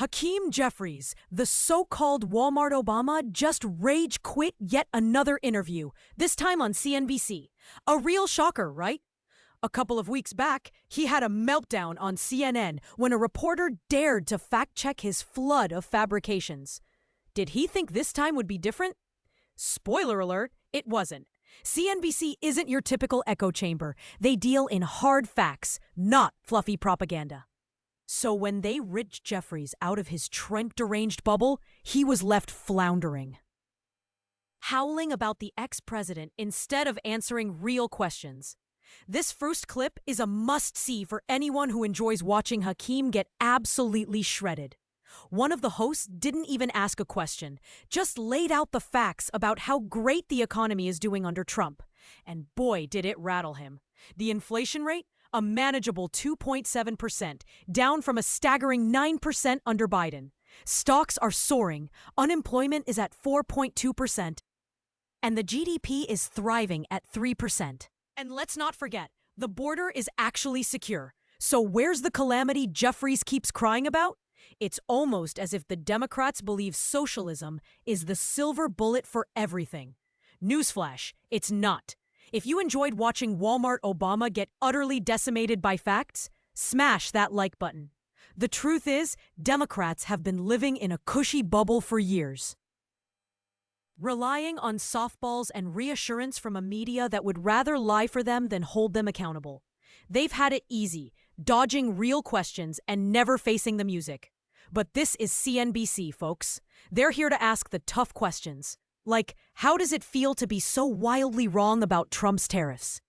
Hakeem Jeffries, the so-called Walmart Obama, just rage quit yet another interview, this time on CNBC. A real shocker, right? A couple of weeks back, he had a meltdown on CNN when a reporter dared to fact-check his flood of fabrications. Did he think this time would be different? Spoiler alert, it wasn't. CNBC isn't your typical echo chamber. They deal in hard facts, not fluffy propaganda. So when they ripped Jeffries out of his Trump-deranged bubble, he was left floundering, howling about the ex-president instead of answering real questions. This first clip is a must-see for anyone who enjoys watching Hakeem get absolutely shredded. One of the hosts didn't even ask a question, just laid out the facts about how great the economy is doing under Trump. And boy, did it rattle him. The inflation rate? A manageable 2.7%, down from a staggering 9% under Biden. Stocks are soaring, unemployment is at 4.2%, and the GDP is thriving at 3%. And let's not forget, the border is actually secure. So where's the calamity Jeffries keeps crying about? It's almost as if the Democrats believe socialism is the silver bullet for everything. Newsflash, it's not. If you enjoyed watching Walmart Obama get utterly decimated by facts, smash that like button. The truth is, Democrats have been living in a cushy bubble for years, relying on softballs and reassurance from a media that would rather lie for them than hold them accountable. They've had it easy, dodging real questions and never facing the music. But this is CNBC, folks. They're here to ask the tough questions. Like, how does it feel to be so wildly wrong about Trump's tariffs?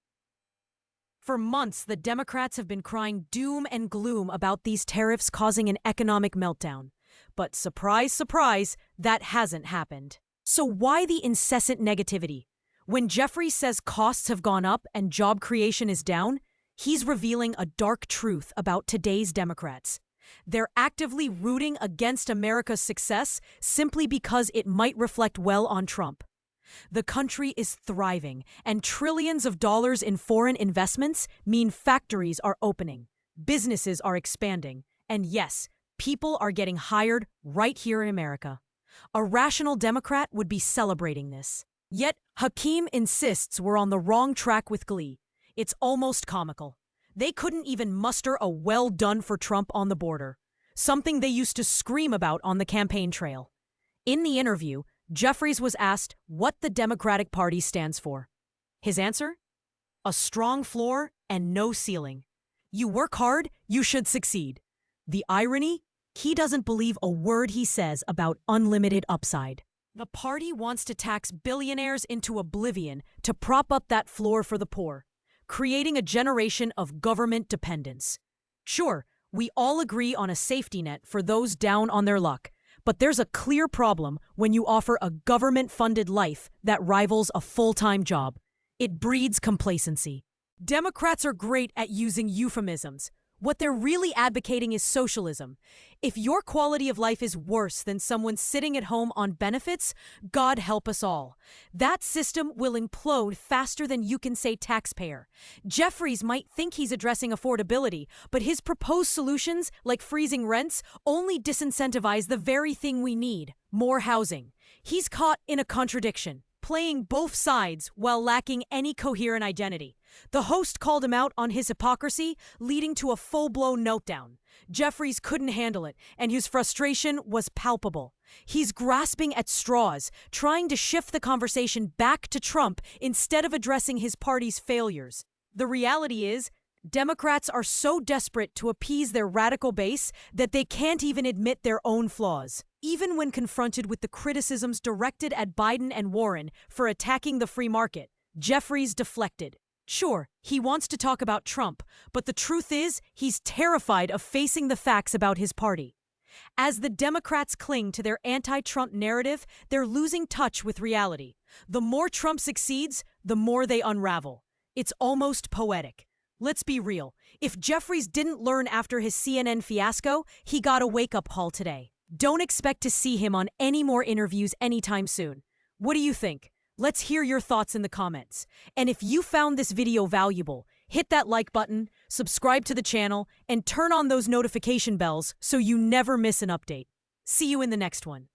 For months, the Democrats have been crying doom and gloom about these tariffs causing an economic meltdown. But surprise, surprise, that hasn't happened. So why the incessant negativity? When Jeffries says costs have gone up and job creation is down, he's revealing a dark truth about today's Democrats. They're actively rooting against America's success simply because it might reflect well on Trump. The country is thriving, and trillions of dollars in foreign investments mean factories are opening, businesses are expanding, and yes, people are getting hired right here in America. A rational Democrat would be celebrating this. Yet, Hakeem insists we're on the wrong track with glee. It's almost comical. They couldn't even muster a well done for Trump on the border, something they used to scream about on the campaign trail. In the interview, Jeffries was asked what the Democratic Party stands for. His answer? A strong floor and no ceiling. You work hard, you should succeed. The irony? He doesn't believe a word he says about unlimited upside. The party wants to tax billionaires into oblivion to prop up that floor for the poor, creating a generation of government dependence. Sure, we all agree on a safety net for those down on their luck, but there's a clear problem when you offer a government-funded life that rivals a full-time job. It breeds complacency. Democrats are great at using euphemisms. What they're really advocating is socialism. If your quality of life is worse than someone sitting at home on benefits, God help us all. That system will implode faster than you can say taxpayer. Jeffries might think he's addressing affordability, but his proposed solutions, like freezing rents, only disincentivize the very thing we need: more housing. He's caught in a contradiction, playing both sides while lacking any coherent identity. The host called him out on his hypocrisy, leading to a full-blown meltdown. Jeffries couldn't handle it, and his frustration was palpable. He's grasping at straws, trying to shift the conversation back to Trump instead of addressing his party's failures. The reality is, Democrats are so desperate to appease their radical base that they can't even admit their own flaws. Even when confronted with the criticisms directed at Biden and Warren for attacking the free market, Jeffries deflected. Sure, he wants to talk about Trump, but the truth is, he's terrified of facing the facts about his party. As the Democrats cling to their anti-Trump narrative, they're losing touch with reality. The more Trump succeeds, the more they unravel. It's almost poetic. Let's be real. If Jeffries didn't learn after his CNN fiasco, he got a wake-up call today. Don't expect to see him on any more interviews anytime soon. What do you think? Let's hear your thoughts in the comments. And if you found this video valuable, hit that like button, subscribe to the channel, and turn on those notification bells so you never miss an update. See you in the next one.